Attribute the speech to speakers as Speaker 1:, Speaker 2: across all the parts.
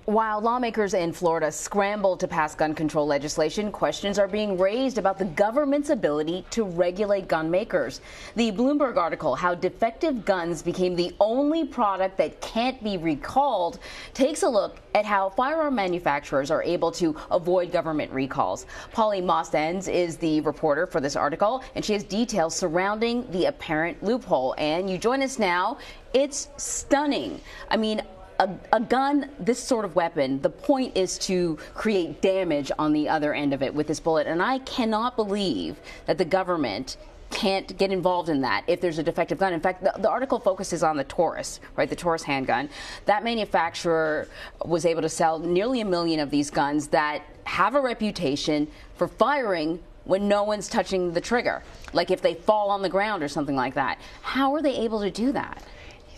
Speaker 1: While lawmakers in Florida scramble to pass gun control legislation, questions are being raised about the government's ability to regulate gun makers. The Bloomberg article, How Defective Guns Became the Only Product That Can't Be Recalled, takes a look at how firearm manufacturers are able to avoid government recalls. Polly Mosendz is the reporter for this article, and she has details surrounding the apparent loophole. And you join us now. It's stunning. I mean, a gun, this sort of weapon, the point is to create damage on the other end of it with this bullet. And I cannot believe that the government can't get involved in that if there's a defective gun. In fact, the article focuses on the Taurus, right, the Taurus handgun. That manufacturer was able to sell nearly 1 million of these guns that have a reputation for firing when no one's touching the trigger, like if they fall on the ground or something like that. How are they able to do that?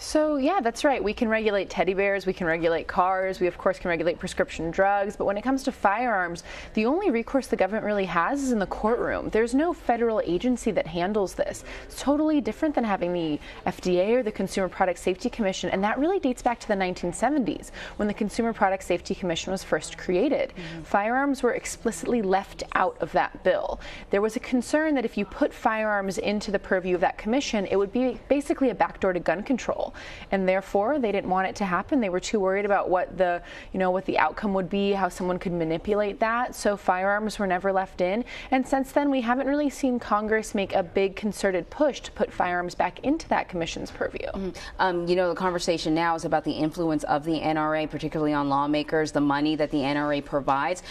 Speaker 2: So yeah, that's right. We can regulate teddy bears, we can regulate cars, we of course can regulate prescription drugs, but when it comes to firearms, the only recourse the government really has is in the courtroom. There's no federal agency that handles this. It's totally different than having the FDA or the Consumer Product Safety Commission, and that really dates back to the 1970s when the Consumer Product Safety Commission was first created. Firearms were explicitly left out of that bill. There was a concern that if you put firearms into the purview of that commission, it would be basically a backdoor to gun control. And therefore, they didn't want it to happen. They were too worried about what the outcome would be, how someone could manipulate that. So firearms were never left in. And since then, we haven't really seen Congress make a big concerted push to put firearms back into that commission's purview.
Speaker 1: The conversation now is about the influence of the NRA, particularly on lawmakers, the money that the NRA provides.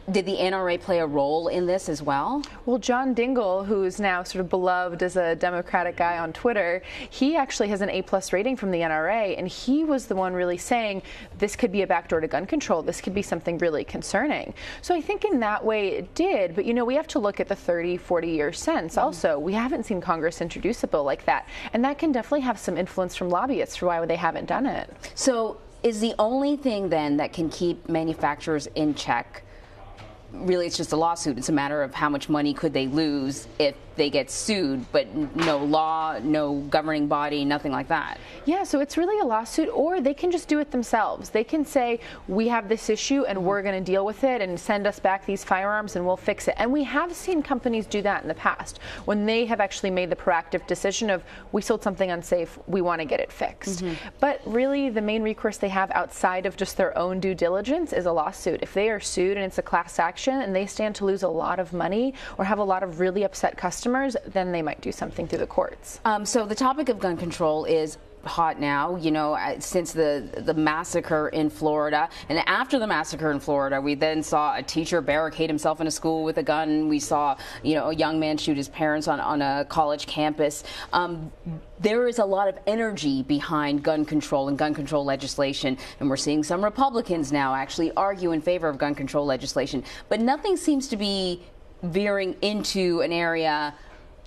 Speaker 1: Did the NRA play a role in this as well? Well,
Speaker 2: John Dingell, who's now sort of beloved as a Democratic guy on Twitter, he actually has an A+ rating from the NRA, and he was the one really saying this could be a backdoor to gun control. This could be something really concerning. So I think in that way it did, but we have to look at the 30, 40-year sense also. We haven't seen Congress introduce a bill like that, and that can definitely have some influence from lobbyists for why they haven't done it.
Speaker 1: So is the only thing then that can keep manufacturers in check, really it's just a lawsuit? It's a matter of how much money could they lose if they get sued, but no law, no governing body, nothing like that.
Speaker 2: Yeah, so it's really a lawsuit, or they can just do it themselves. They can say, we have this issue and we're going to deal with it and send us back these firearms and we'll fix it. And we have seen companies do that in the past when they have actually made the proactive decision of, we sold something unsafe, we want to get it fixed. But really the main recourse they have outside of just their own due diligence is a lawsuit. If they are sued and it's a class action and they stand to lose a lot of money or have a lot of really upset customers, then they might do something through the courts.
Speaker 1: So the topic of gun control is hot now, since the massacre in Florida. And after the massacre in Florida, we then saw a teacher barricade himself in a school with a gun. We saw, a young man shoot his parents on a college campus. There is a lot of energy behind gun control and gun control legislation, and we're seeing some Republicans now actually argue in favor of gun control legislation. But nothing seems to be veering into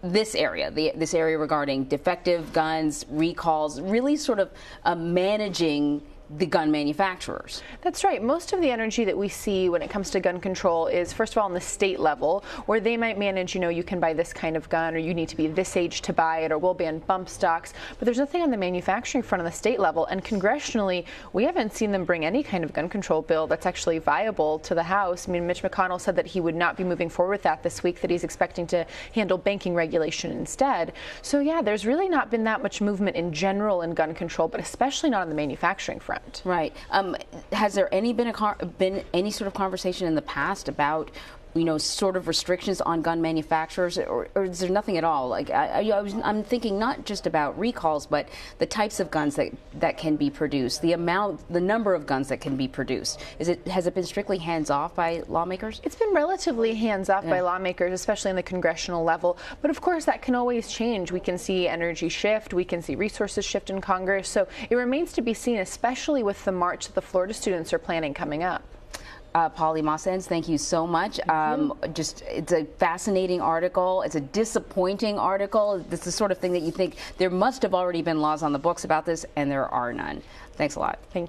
Speaker 1: this area regarding defective guns, recalls, really sort of managing the gun manufacturers.
Speaker 2: That's right. Most of the energy that we see when it comes to gun control is, first of all, on the state level, where they might manage, you can buy this kind of gun, or you need to be this age to buy it, or we'll ban bump stocks. But there's nothing on the manufacturing front on the state level. And congressionally, we haven't seen them bring any kind of gun control bill that's actually viable to the House. I mean, Mitch McConnell said that he would not be moving forward with that this week, that he's expecting to handle banking regulation instead. So yeah, there's really not been that much movement in general in gun control, but especially not on the manufacturing front.
Speaker 1: Right. Has there been any sort of conversation in the past about, sort of restrictions on gun manufacturers, or is there nothing at all? Like I'm thinking not just about recalls, but the types of guns that can be produced, the number of guns that can be produced. Has it been strictly hands-off by lawmakers?
Speaker 2: It's been relatively hands-off by lawmakers, especially in the congressional level. But of course, that can always change. We can see energy shift, we can see resources shift in Congress. So it remains to be seen, especially with the march that the Florida students are planning coming up.
Speaker 1: Polly Mosendz, thank you so much. It's a fascinating article. It's a disappointing article. It's the sort of thing that you think there must have already been laws on the books about this, and there are none. Thanks a lot.
Speaker 2: Thank you.